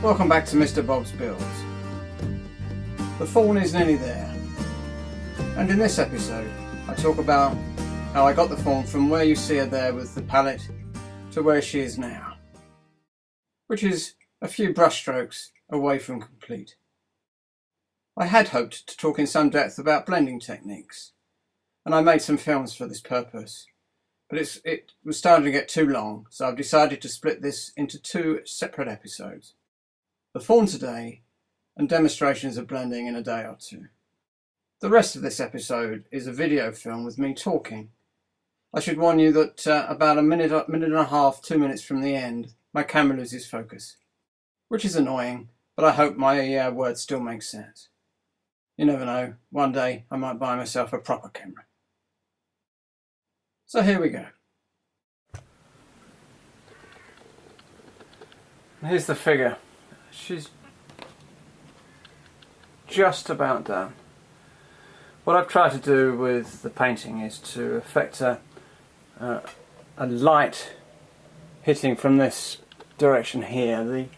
Welcome back to Mr. Bob's Builds. The fawn is nearly there, and in this episode I talk about how I got the fawn from where you see her there with the palette to where she is now, which is a few brushstrokes away from complete. I had hoped to talk in some depth about blending techniques, and I made some films for this purpose, but it was starting to get too long, so I've decided to split this into two separate episodes. The fawn today, and demonstrations of blending in a day or two. The rest of this episode is a video film with me talking. I should warn you that about a minute and a half, 2 minutes from the end, my camera loses focus, which is annoying, but I hope my words still make sense. You never know, one day I might buy myself a proper camera. So here we go. Here's the figure. She's just about done. What I've tried to do with the painting is to effect a light hitting from this direction here.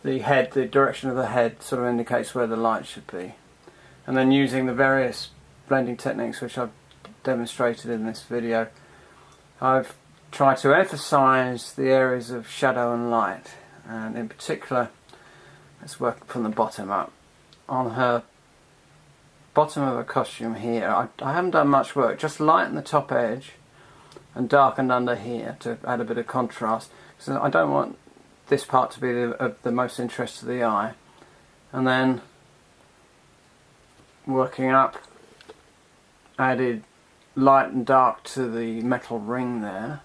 The direction of the head sort of indicates where the light should be. And then using the various blending techniques which I've demonstrated in this video, I've tried to emphasize the areas of shadow and light, and in particular, let's work from the bottom up. On her bottom of her costume here, I haven't done much work, just lighten the top edge and darkened under here to add a bit of contrast, because I don't want this part to be of the most interest to the eye. And then working up, added light and dark to the metal ring there,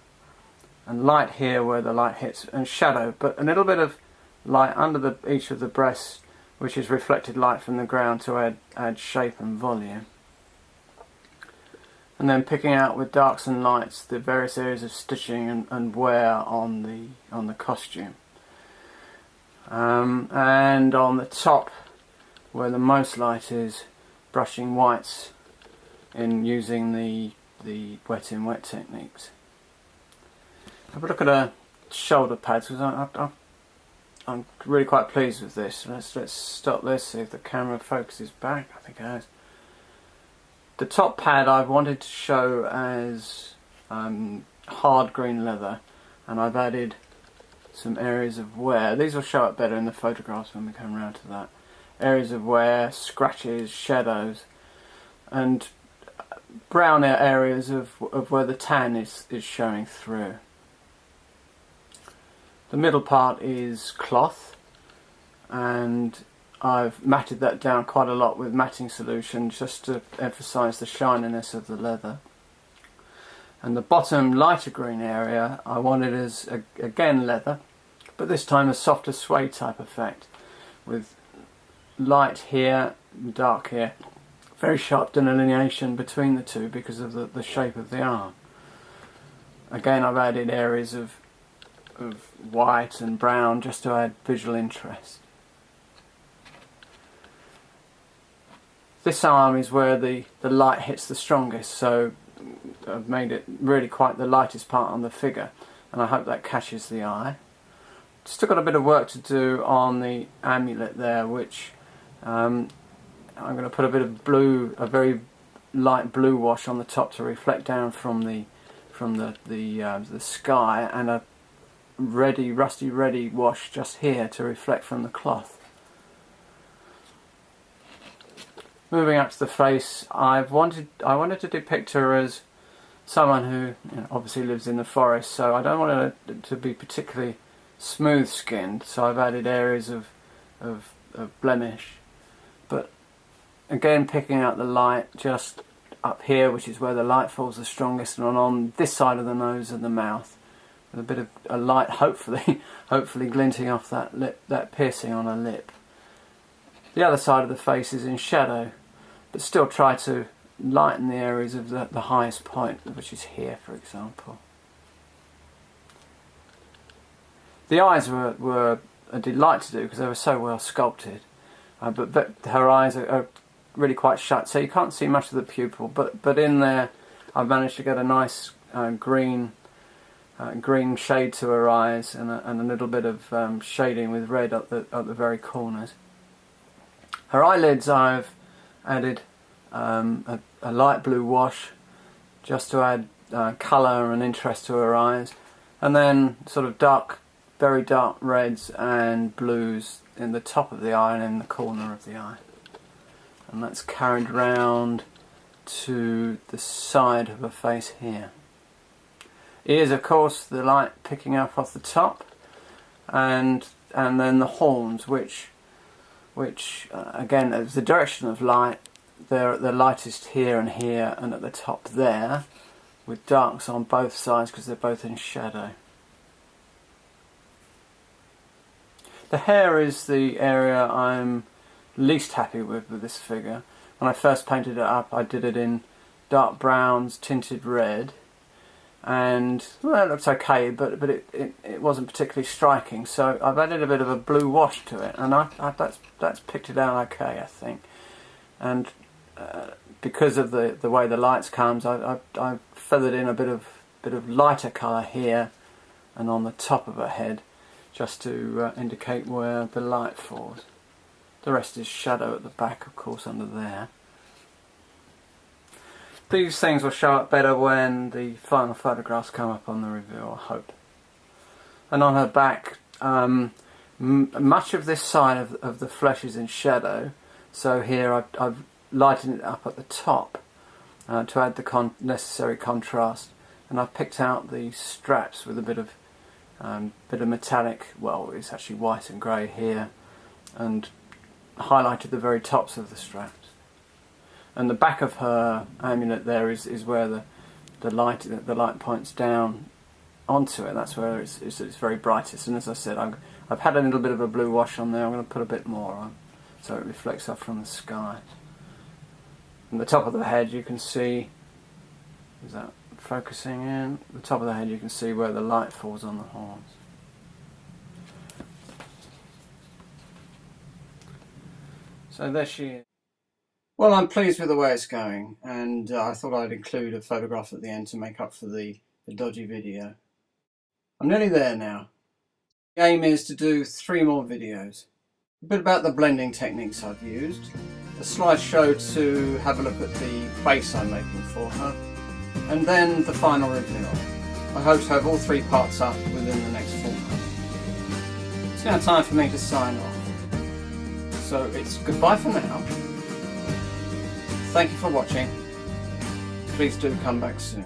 and light here where the light hits, and shadow, but a little bit of light under each of the breasts, which is reflected light from the ground to add shape and volume. And then picking out with darks and lights the various areas of stitching and wear on the costume. And on the top, where the most light is, brushing whites in using the wet in wet techniques. Have a look at her shoulder pads, because I'm really quite pleased with this. Let's stop this, see if the camera focuses back. I think it has. The top pad I've wanted to show as hard green leather, and I've added some areas of wear. These will show up better in the photographs when we come around to that. Areas of wear, scratches, shadows, and brown areas of where the tan is showing through. The middle part is cloth, and I've matted that down quite a lot with matting solution just to emphasise the shininess of the leather. And the bottom lighter green area I wanted as again leather, but this time a softer suede type effect, with light here and dark here. Very sharp delineation between the two because of the shape of the arm. Again, I've added areas of white and brown just to add visual interest. This arm is where the light hits the strongest, so I've made it really quite the lightest part on the figure, and I hope that catches the eye. Still got a bit of work to do on the amulet there, which I'm going to put a bit of blue, a very light blue wash on the top to reflect down from the sky, and a rusty ready wash just here to reflect from the cloth. Moving up to the face, I wanted to depict her as someone who obviously lives in the forest, so I don't want her to be particularly smooth skinned, so I've added areas of blemish, but again picking out the light just up here, which is where the light falls the strongest, and on this side of the nose and the mouth, with a bit of a light hopefully glinting off that lip, that piercing on her lip. The other side of the face is in shadow, but still try to lighten the areas of the highest point, which is here, for example. The eyes were a delight to do because they were so well sculpted, but her eyes are really quite shut, so you can't see much of the pupil, but in there I've managed to get a nice green green shade to her eyes, and a little bit of shading with red at the very corners. Her eyelids I've added a light blue wash just to add colour and interest to her eyes, and then sort of very dark reds and blues in the top of the eye and in the corner of the eye. And that's carried round to the side of her face here. Ears, of course, the light picking up off the top, and then the horns, which again, as the direction of light, they're at the lightest here and here, and at the top there, with darks on both sides because they're both in shadow. The hair is the area I'm least happy with this figure. When I first painted it up, I did it in dark browns tinted red, and well, it looks okay, but it wasn't particularly striking. So I've added a bit of a blue wash to it, and that's picked it out okay, I think. And because of the way the lights comes, I've feathered in a bit of lighter colour here and on the top of her head, just to indicate where the light falls. The rest is shadow at the back, of course, under there. These things will show up better when the final photographs come up on the reveal, I hope. And on her back, much of this side of the flesh is in shadow, so here I've lightened it up at the top to add the necessary contrast, and I've picked out the straps with a bit of metallic, well, it's actually white and grey here, and highlighted the very tops of the straps. And the back of her amulet there is where the light points down onto it. That's where it's very brightest. And as I said, I've had a little bit of a blue wash on there. I'm going to put a bit more on, so it reflects off from the sky. And the top of the head, you can see, is that focusing in? The top of the head, you can see where the light falls on the horns. So there she is. Well, I'm pleased with the way it's going, and I thought I'd include a photograph at the end to make up for the dodgy video. I'm nearly there now. The aim is to do 3 more videos. A bit about the blending techniques I've used, a slideshow to have a look at the base I'm making for her, and then the final reveal. I hope to have all 3 parts up within the next fortnight. It's now time for me to sign off. So it's goodbye for now. Thank you for watching. Please do come back soon.